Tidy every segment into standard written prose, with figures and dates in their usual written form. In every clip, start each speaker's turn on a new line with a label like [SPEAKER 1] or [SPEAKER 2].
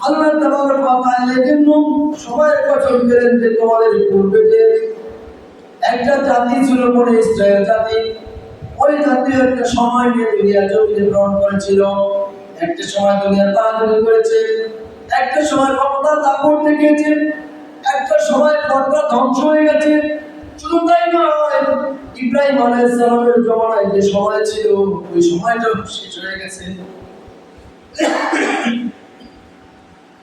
[SPEAKER 1] আল্লাহ তাআলার কথায় জন্য সবাই কসম করেন যে তোমাদের পূর্বে যে একটা জাতি ছিল বনে ইসরায়েল জাতি, ওই জাতি একটা সময় নিয়ে দুনিয়া জমিনে গ্রহণ করেছিল, একটা সময় দুনিয়া তাড়াতাড়ি করেছে, একটা সময় ক্ষমতা দাপট দেখিয়েছে, একটা সময় পর্দা ধ্বংস হয়ে গেছে। শুধু তাই নয়, ইব্রাহিম আলাইহিস সালামের জমানায় যে সময় ছিল ওই সময়টা শেষ হয়ে গেছে।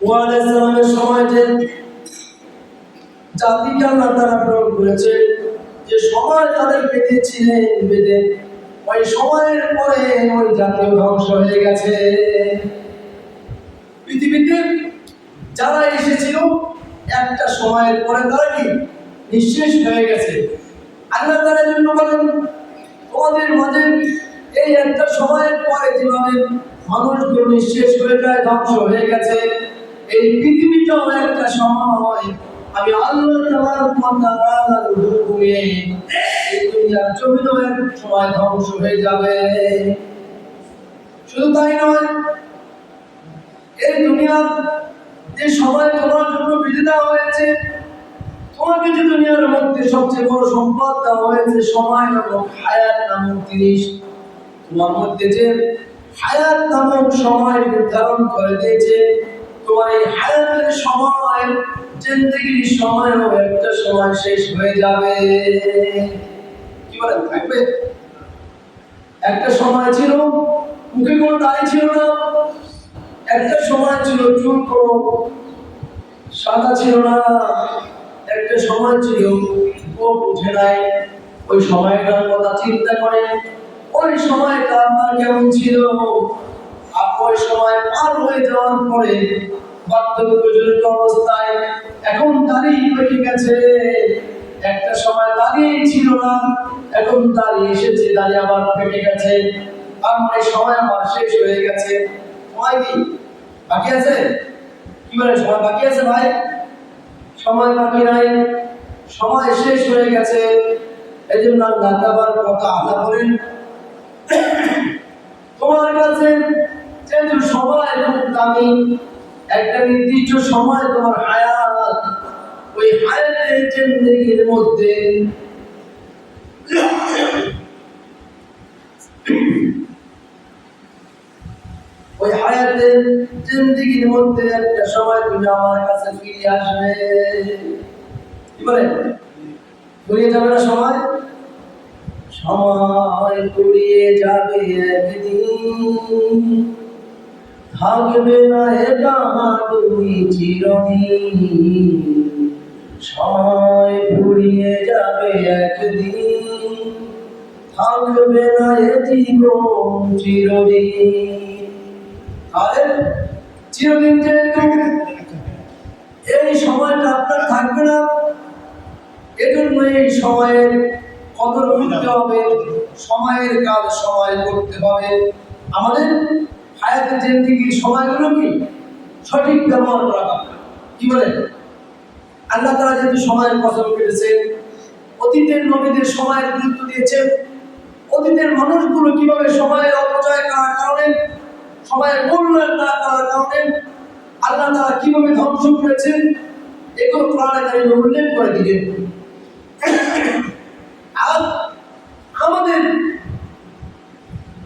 [SPEAKER 1] ওয়া আলাইহিস সালামের সময় যে জাতিকে আল্লাহ তাআলা প্রেরণ করেছে, যে সময় তাদেরকে দিয়েছিলেন বেঁধে, ওই সময়ের পরে ওই জাতীয় ধ্বংস হয়ে গেছে। পৃথিবীতে যারা এসেছিল একটা সময়ের পরে তারা কি নিঃশেষ হয়ে গেছে। আল্লাহ তাআলার জন্য বলেন তোমাদের মাঝে এই একটা সময়ের পরে যেভাবে মানুষগুলো নিঃশেষ হয়ে যায়, ধ্বংস হয়ে গেছে, এই পৃথিবীটাও একটা সময় আমি আল্লাহ তাআলার হুকুমে এই দুনিয়ার জমিনও এক সময় ধ্বংস হয়ে যাবে। শুধু তাই নয়, এই দুনিয়ার যে সময় তোমার জন্য বেঁধে দেওয়া হয়েছে, তোমাকে যে দুনিয়ার মধ্যে সবচেয়ে বড় সম্পদ দেওয়া হয়েছে সময় নামক হায়াত নামক জিনিস, তোমার মধ্যে যে হায়াত নামক সময় নির্ধারণ করে দিয়েছে, তোমার এই হায়াতের সময় জিন্দেগির সময়ও একটা সময় শেষ হয়ে যাবে। কি বলেন, থাকবে? একটা সময় ছিল মুখে কোনো দাড়ি ছিল না, একটা সময় ছিল চুল কোনো সাদা ছিল না, একটা সময় ছিল কোট উঠে নাই। ওই সময়টার কথা চিন্তা করেন, ওই সময়টা আপনার কেমন ছিল? ওই সময় পার হয়ে যাওয়ার পরে বার্ধক্যজনিত অবস্থায় এখন দাড়ি পেকে গেছে। একটা সময় দাড়ি ছিল না, এখন দাড়ি এসেছে, দাড়ি আবার পেকে গেছে। আমার সময় আমার শেষ হয়ে গেছে। সময় কি বাকি আছে? কি বলে, সময় বাকি আছে ভাই? সময় বাকি নাই, সময় শেষ হয়ে গেছে। এই জন্য আল্লাহ তাআলার কথা আল্লাহ বলেন তোমার কাছে যেহেতু সময় খুব দামি, একটা নির্দিষ্ট সময় তোমার হায়াত, ওই হায়াতের জিন্দেগির মধ্যে ওই হায়াতের জিন্দেগির মধ্যে একটা সময় তুমি আমার কাছে ফিরে আসবে। কি বলে, ঘুরিয়ে যাবে না সময়? সময় ঘুরিয়ে যাবে একদিন, থাকবে না এটা তুমি চিরদিন। সময় ঘুরিয়ে যাবে একদিন, থাকবে না এ জীবন চিরদিন। তাহলে চিরদিন যেহেতু এই সময়টা আপনার থাকবে না, এজন্য এই সময়ের কদর করতে হবে, সময়ের কাজ সময় করতে হবে। আমাদের হায়াতের জিন্দেগির সময়গুলো কি সঠিক ব্যবহার করা দরকার। কি বলেন? আল্লাহ তাআলা যেহেতু সময়ের কসম করেছেন, অতীতের নবীদের সময়ের গুরুত্ব দিয়েছেন, অতীতের মানুষগুলো কিভাবে সময়ের অপচয় করার কারণে, সময়ের মূল্যায়ন না করার কারণে আল্লাহ তাআলা কিভাবে ধ্বংস করেছেন, এগুলো কোরআনে কারিমে উল্লেখ করে দিলেন। আর আমাদের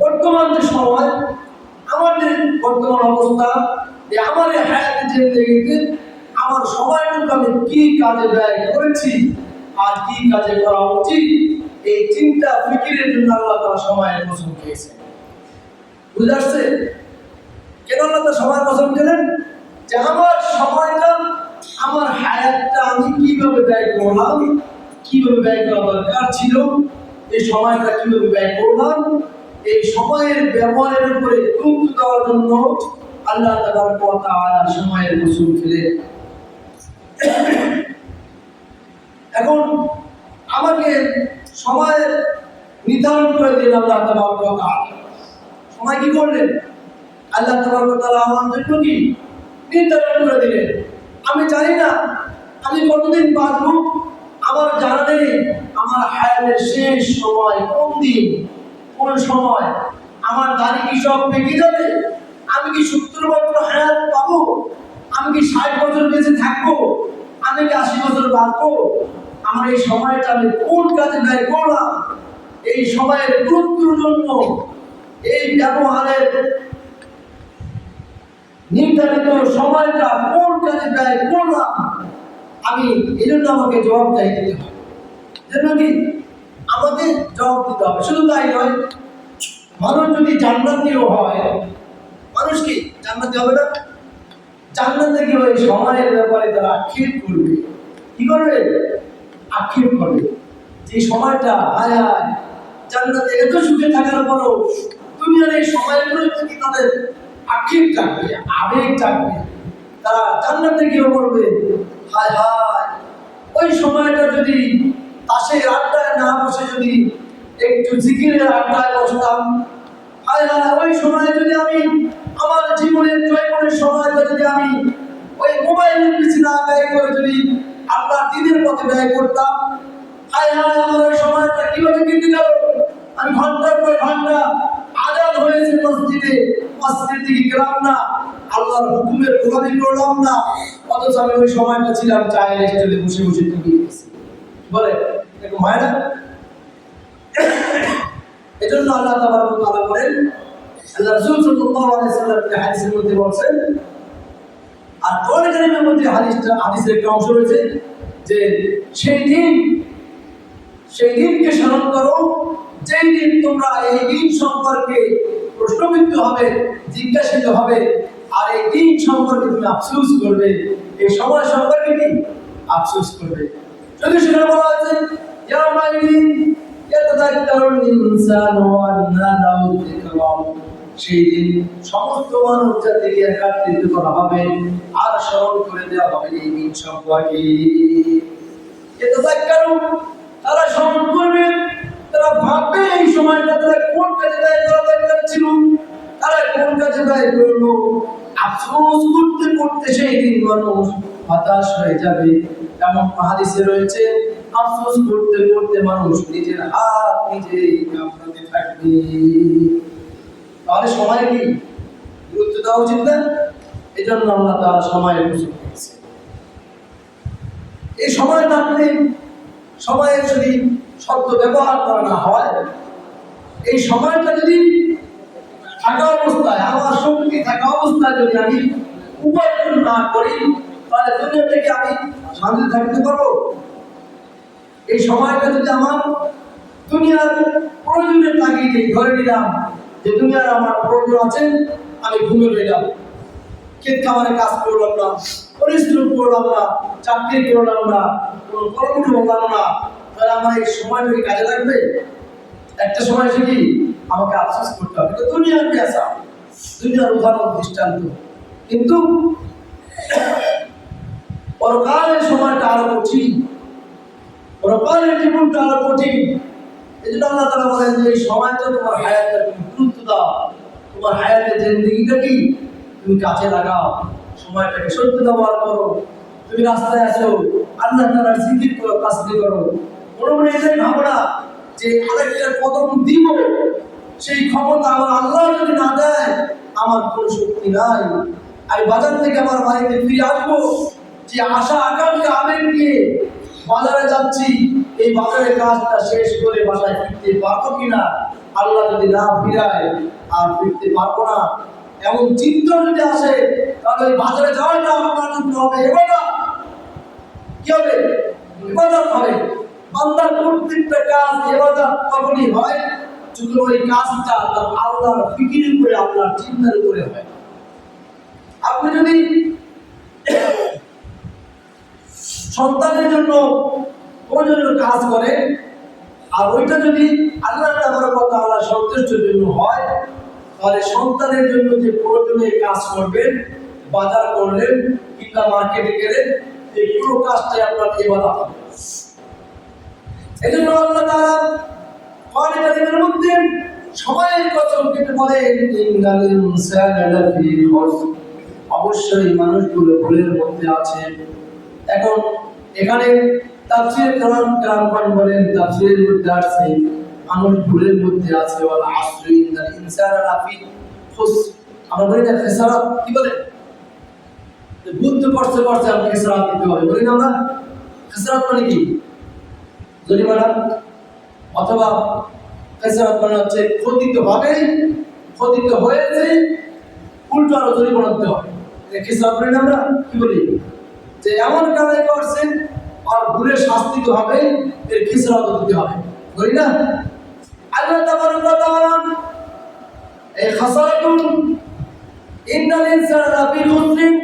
[SPEAKER 1] বর্তমান যে সময়, আমাদের বর্তমান অবস্থা, আমার হায়াতের জিন্দেগিতে আমার সময়টুকু আমি কি কাজে ব্যয় করেছি আর কি কাজে করা উচিত, এই চিন্তা ফিকিরের জন্য আল্লাহ তাআলা সময়ের কসম খেয়েছেন। বুঝে আসছে কেন আল্লাহ তাআলা সময়ের কসম খেলেন? যে আমার সময়টা, আমার হায়াতটা আমি কিভাবে ব্যয় করলাম, কিভাবে ব্যয় করা দরকার ছিল, এই সময়টা কিভাবে ব্যয় করলাম, এই সময়ের ব্যবহারের উপরে গুরুত্ব দেওয়ার জন্য আল্লাহ তাআলা সময়ের কসম খেলেন। এখন আমাকে সময় নির্ধারণ করে দিলেন আল্লাহ তাআলা। সময় কি করলেন? আল্লাহ তাআলা আমার জন্য কি নির্ধারণ করে দিলেন। আমি জানি না আমি কতদিন বাঁচবো, আমার জানা নেই আমার হায়াতের শেষ সময় কোন দিন, কোন সময়। আমার দাড়ি কি সব পেকে যাবে? আমি কি 70 বছর হায়াত পাবো? বেঁচে থাকবো, আমি কি 80 বছর বাঁচবো, আমার এই সময়টা আমি কোন কাজে ব্যয় করলাম, এই সময়ের গুরুত্বের জন্য এই ব্যবহারের নির্ধারিত সময়টা কোন কাজে ব্যয় করলাম, আমি এই জন্য আমাকে জবাবদাহি দিতে হবে। জন্য কি আমাদের জবাব দিতে হবে। শুধু তাই নয়, মানুষ যদি জান্নাতীও হয়, মানুষ কি জান্নাতি হবে না? জান্নাতে কি ওই সময়ের ব্যাপারে তারা আক্ষেপ করবে। কি করবে? আক্ষেপ করবে যে সময়টা হায় হায়, জান্নাতে এত সুখে থাকার পরও দুনিয়ার এই সময়গুলোর প্রতি তাদের আক্ষেপ থাকবে, আবেগ থাকবে। তারা জান্নাতে গিয়ে বলবে হায় হায়, ওই সময়টা যদি তাসের আড্ডায় না বসে যদি একটু জিকিরের আড্ডায় বসতাম, হায় হায়, ওই সময় যদি আমি আমার জীবনের জয়নের সময়টা যদি আমি ওই মোবাইলের পিছনে না ব্যয় করে যদি আল্লাহ দিনের পথে ব্যয় করতাম, হায় হায়, আমার ওই সময়টা কিভাবে কেটে গেল। আমি ঘন্টার পর ঘন্টা আজাদ হয়েছে মসজিদে, মসজিদের দিকে গেলাম না, আল্লাহর হুকুমের গোলামি করলাম না, অথচ আমি ওই সময়টা ছিলাম চায়ের স্টলে বসে বসে টিভি দেখছি। বলে এরকম হয় না? এজন্য আল্লাহ তাআলা বলেন, আল্লাহ রাসূল সাল্লাল্লাহু আলাইহি ওয়াসাল্লাম হাদিসের মধ্যে বলেন, আর কোরআন কারীমের মধ্যে হাদিসের একটা অংশ রয়েছে যে সেই দিনকে স্মরণ করো যেই দিন তোমরা এই দিন সম্পর্কে প্রশ্নবিদ্ধ হবে, জিজ্ঞাসিত হবে, আর এই দিন সম্পর্কে তুমি আফসোস করবে, এই সময় সম্পর্কে কি আফসোস করবে। যদি সেটা বলা হয়েছে ইয়াউমাইদিন ইয়াতাযাক্কারুল ইনসানু ওয়া আন্না লাহু যিকরা, সেই দিন সমস্ত মানব জাতিকে একত্রিত করা হবে আর স্মরণ করে দেওয়া হবে এই দিন সম্পর্কে। ইয়াতাযাক্কারু, তারা স্মরণ করবে, তারা ভাববে এই সময়টা তারা কোন কাজে ব্যয় করা দরকার ছিল, তারা কোন কাজে ব্যয় করলো। আফসোস করতে করতে সেই দিন মানুষ হতাশ হয়ে যাবে। এমন হাদিসে রয়েছে, আফসোস করতে করতে মানুষ নিজের হাত নিজেই কামড়াতে থাকবে। তাহলে সময় কি গুরুত্ব দেওয়া উচিত না? এই জন্য আল্লাহ তাআলা সময়ের ঘোষণা করেছে। এই সময় থাকলে, সময়ের যদি শব্দ ব্যবহার করা না হয়, এই সময়টা যদি থাকা অবস্থায়, আমার শক্তি থাকা অবস্থায় যদি আমি উপার্জন না করি, তাহলে দুনিয়া থেকে আমি শান্তি থাকতে পারবো? এই সময়টা যদি আমার দুনিয়ার প্রয়োজনের তাগিদে ধরে নিলাম যে দুনিয়ার আমার প্রয়োজন আছে, আমি ঘুমে রইলাম, ক্ষেত খামারে কাজ করলাম না, পরিশ্রম করলাম না, চাকরি করলাম না, কোনো কর্ম করলাম না, তাহলে আমার এই সময়টা কি কাজে লাগবে? একটা সময় এসে কি আমাকে আফসোস করতে হবে। এটা দুনিয়ার পেশা, দুনিয়ার উদাহরণ দৃষ্টান্ত। কিন্তু পরকালের সময়টা আরো কঠিন, পরকালের জীবনটা আরো কঠিন। এই জন্য আল্লাহ তাআলা বলেন যে এই সময়টা তোমার হায়াতে তুমি গুরুত্ব দাও, তোমার হায়াতের জিন্দেগিটা কি তুমি কাজে লাগাও, সময়টাকে সত্য ব্যবহার করো। তুমি রাস্তায় আছো, আল্লাহ তাআলার জিকির করো, তাসবিহ করো। মনে মনে এটাই ভাবো না যে আরেকটা কদম দিব, সেই ক্ষমতা আমার আল্লাহ যদি না দেয় আমার কোনো শক্তি নাই। আমি বাজার থেকে আমার বাড়িতে ফিরে আসবো, যে আশা আকাঙ্ক্ষা আবেগ নিয়ে বাজারে যাচ্ছি, এই বাজারের কাজটা শেষ করে বাসায় ফিরতে পারবো কিনা, আল্লাহ যদি না ফিরায় আর ফিরতে পারবো না, এমন চিন্তা যদি আসে, তাহলে ওই বাজারে যাওয়াটা আমার জন্য হবে ইবাদত। কি হবে? ইবাদত হবে। বান্দার প্রত্যেকটা কাজ ইবাদত তখনই হয় যদি ওই কাজটা তার আল্লাহর ফিকির করে, আল্লাহর চিন্তার উপরে হয়। আপনি যদি সন্তানের জন্য প্রয়োজনীয় কাজ করেন, আর ওইটা যদি আল্লাহ তাআলা সন্তুষ্টির জন্য হয়, তাহলে সন্তানের জন্য যে প্রয়োজনীয় কাজ করবেন, বাজার করলেন কিংবা মার্কেটে গেলেন, এই পুরো কাজটাই আপনার ইবাদত হবে। এই জন্য আল্লাহ তাআলা কোরআন কারীমের মধ্যে সময়ের কসম কেটে বলেন, ইন্নাল ইনসানা লাফি খুসর, অবশ্যই মানুষগুলো ভুলের মধ্যে আছে। এখন এখানে তাফসীর কালাম বলেন, তাফসীরের মধ্যে আছে মানুষ ভুলের মধ্যে আছে, ওয়াল আসর ইন্নাল ইনসানা লাফি খুসর। আমরা বলি না খেসারত, কি বলে? ভুল তো করছে আপনি খেসারাত দিতে হবে, বলি না আমরা? খেসারাত মানে কি? জরিমানা, অথবা খেসারাত মানে হচ্ছে ক্ষতি তো হবে, ক্ষতি তো হয়েছে, উল্টো আরো জরিমানা দিতে হবে। খেসারাত বলি না আমরা? কি বলি? যে এমন কাজ করছেন আর ভুলের শাস্তি তো হবে, এর খেসারাত দিতে হবে, বলি না? আল্লাহ তাবারক ওয়া তাআলা এই খাসারাতুন ইন্নাল ইনসানা লাফি খুসরিন,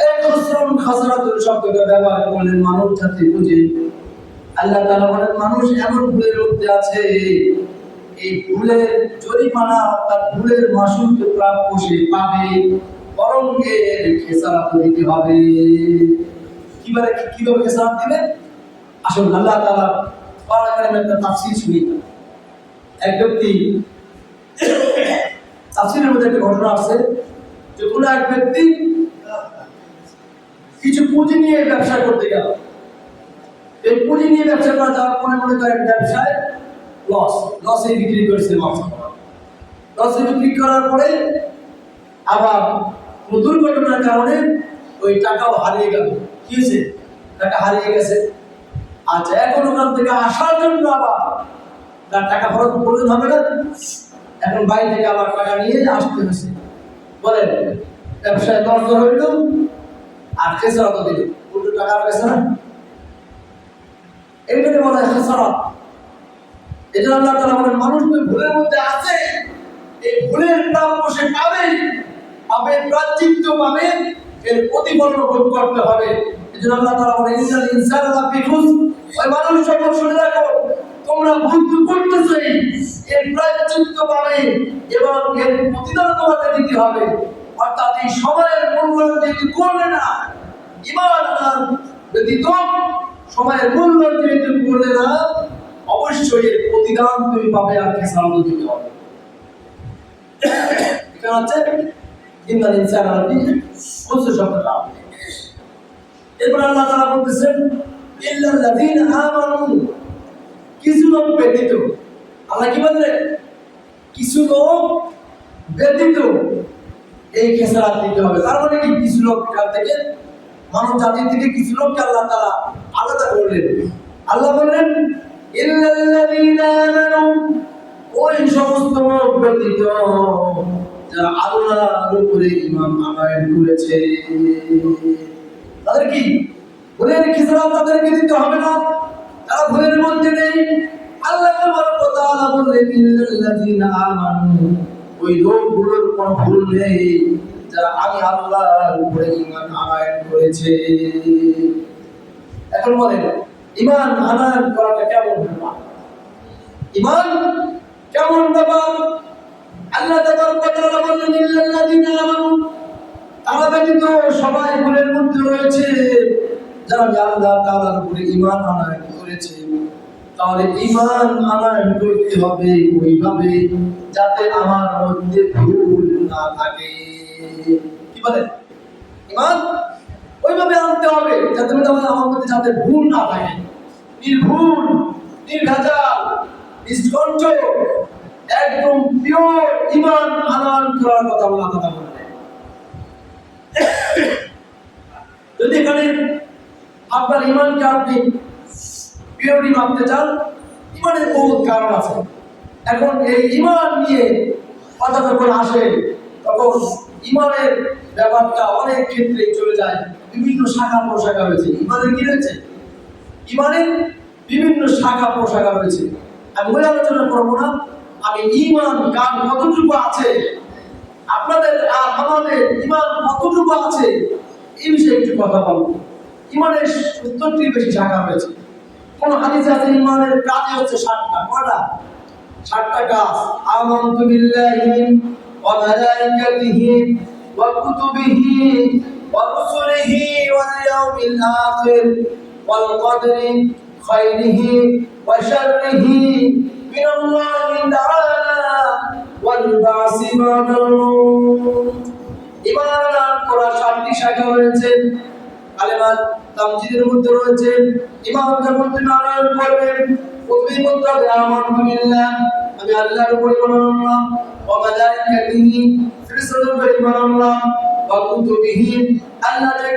[SPEAKER 1] এই খুসরুন খাসারাতুন শব্দটা ব্যবহার করলেন মানব জাতি বুঝে। আল্লাহ তাআলা বলেন মানুষ এমন ভুলের মধ্যে আছে, এই ভুলের জরিমানা অর্থাৎ ভুলের মাসুল তো প্রাপ্য সে পাবে, বরং এর খেসারাত দিতে হবে। কিভাবে খেসারাত দিবে? আসুন আল্লাহ তাআলা কোরআন কারীমের একটা তাফসীর শুনি। এক ব্যক্তি, তাফসীরের মধ্যে একটা ঘটনা আছে যে কোনো এক ব্যক্তি কিছু পুঁজি নিয়ে ব্যবসা করতে গেল। এই পুঁজি নিয়ে ব্যবসা করা যাওয়ার পরে মনে করেন ব্যবসায় লসে বিক্রি করেছে, লসে বিক্রি করার পরে আবার দুর্ঘটনার কারণে ওই টাকাও হারিয়ে গেল। কি হয়েছে? টাকা হারিয়ে গেছে। আচ্ছা, এখন ওখান থেকে আসার জন্য আবার তার টাকা ফেরত প্রয়োজন হবে না? এখন বাইরে থেকে আবার টাকা নিয়ে আসতে হয়েছে। বলেন, ব্যবসায় লস হইল আর খেসারত দিল, উল্টো টাকা পেয়েছে না? এইটাকে বলা হয় খেসারত। এটা আল্লাহ তাআলা বলেন মানুষ তো ভুলের মধ্যে আছে, এই ভুলের প্রাপ্য সে পাবে, প্রায়শ্চিত্ত পাবে, এর প্রতিফলন ভোগ করতে হবে। এজন্য আল্লাহ তাআলা বলেন ইন্নাল ইনসানা লাফি খুসর, ওই মানুষ সব শুনে রাখো, তোমরা ভুল করতেছো, এর প্রায়শ্চিত্ত পাবে এবং এর প্রতিদান তোমাকে দিতে হবে। অর্থাৎ এই সময়ের মূল্যায়ন যদি করলে না, ঈমান ব্যতীত সময়ের মূল্যায়ন যদি করলে না, অবশ্যই এর প্রতিদান তুমি পাবে আর খেসারত দিতে হবে। এটা হচ্ছে ইন্নাল ইনসানা লাফি খুসর শব্দটা। এরপর আল্লাহ তাআলা বলতেছেন ইল্লাল্লাযীনা আমানু, কিছু লোক ব্যতীত। আল্লাহ কি বললেন? কিছু লোক ব্যতীত এই খেসারাত দিতে হবে। তার মানে কি? কিছু লোক থেকে, মানব জাতির থেকে কিছু লোককে আল্লাহ তাআলা আলাদা করলেন। আল্লাহ বললেন ইল্লাল্লাযীনা আমানু, ওই সমস্ত লোক ব্যতীত যারা আল্লাহর উপরে ঈমান আনয়ন করেছে। তাদের কি ভুলের খেসারাত তাদেরকে দিতে হবে না? তারা ভুলের মধ্যে নেই। আল্লাহ তাবারক ওয়া তাআলা বললেন ইল্লাল্লাযীনা আমানু, ওই লোকগুলোর কোনো ভুল নেই যারা আমি আল্লাহর উপরে ঈমান আনয়ন করেছে। এখন বলেন ঈমান আনয়ন করাটা কেমন ব্যাপার? ঈমান কেমন ব্যাপার? আল্লাহ তাবারক ওয়া তাআলা বললেন ইল্লাল্লাযীনা আমানু, তারা ব্যতীত সবাই ভুলের মধ্যে রয়েছে যারা আল্লাহ তাআলার উপরে ঈমান আনয়ন করেছে। তাহলে ঈমান আনয়ন করতে হবে ওইভাবে যাতে আমার মধ্যে ভুল না থাকে। কি বলেন? ঈমান ওইভাবে আনতে হবে যাতে আমার মধ্যে যাতে ভুল না থাকে, নির্ভুল, নির্ভেজাল, নিষ্কণ্ঠ, একদম পিওর ঈমান আনয়ন করার কথা আল্লাহ তাআলা বলেন। যদি এখানে আপনার ঈমানকে আপনি পিওরিটি মাপতে চান, ঈমানের বহুত কারণ আছে। এখন এই ঈমান নিয়ে কথা যখন আসে তখন ঈমানের ব্যাপারটা অনেক ক্ষেত্রে চলে যায়, বিভিন্ন শাখা প্রশাখা রয়েছে। ঈমানের কি রয়েছে? ঈমানের বিভিন্ন শাখা প্রশাখা রয়েছে। আমি ওই আলোচনা করবো না। আমি ঈমান কার কতটুকু আছে, আপনাদের আর আমাদের ঈমান কতটুকু আছে এই বিষয়ে একটু কথা বলবো। ঈমানের 70টির বেশি শাখা রয়েছে। কোন হাদিসে আছে ঈমানের কাজই হচ্ছে 7টা। কয়টা? 7টা কাজ। আমানতু বিল্লাহি ওয়া মালাইকাতিহি ওয়া কুতুবিহি ওয়া রুসুলিহি ওয়াল ইয়াউমিল আখির ওয়াল কদরি খাইরিহি ওয়া শাররিহি মিনাল্লাহি তাআলা ওয়াল বাসি বাদাল মাউত। ঈমান করা 7টি শাখা রয়েছে। কালেমা তামজিদের মধ্যে রয়েছে ঈমান যখন তুমি আনয়ন করবে, প্রথমেই বলতে হবে আমানতু বিল্লাহ, আমি আল্লাহর উপর ঈমান আনলাম, ওয়া মালাইকাতিহি ফেরেশতাদের উপর ঈমান আনলাম, ওয়া কুতুবিহি আল্লাহ যে